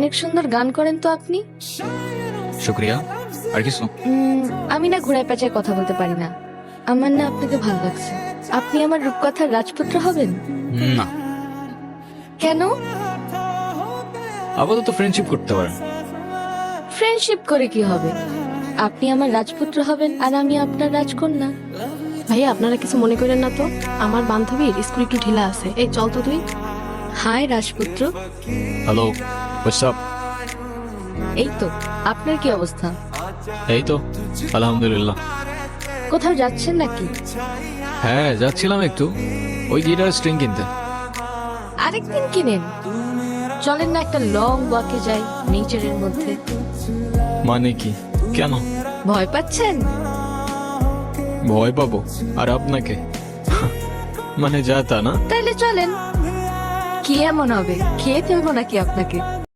অনেক সুন্দর গান করেন তো আপনি। শুক্রিয়া। আর কিছু? আমি না ঘোড়ায় পেঁচায় কথা বলতে পারি না। আমার না আপনাকে ভালো লাগছে। আপনি আমার রূপকথার রাজপুত্র হবেন? না, কেন? আপাতত ফ্রেন্ডশিপ করতে পারেন। ফ্রেন্ডশিপ করে কি হবে? আপনি আমার রাজপুত্র হবেন আর আমি আপনার রাজকন্যা। ভাইয়া আপনারা কিছু মনে করেন না তো, আমার বান্ধবীর স্কুল একটু ঢিলা আছে। এই চল তো তুই। হাই রাজপুত্র। Hello, what's up? এই তো, আপনার কি অবস্থা? এই তো আলহামদুলিল্লাহ। কোথাও যাচ্ছেন নাকি? হ্যাঁ, যাচ্ছিলাম একটু ওই গিটার স্ট্রিং কিনতে। আরেকদিন কিনেন। চলেন না একটা লং ওয়াকে যাই নেচারের মধ্যে। মানে কি? কেন ভয় পাচ্ছেন? ভয় পাবো আর আপনাকে? মানে যা তা না। তাইলে চলেন। কি এমন হবে, খেয়ে ফেলবো নাকি আপনাকে?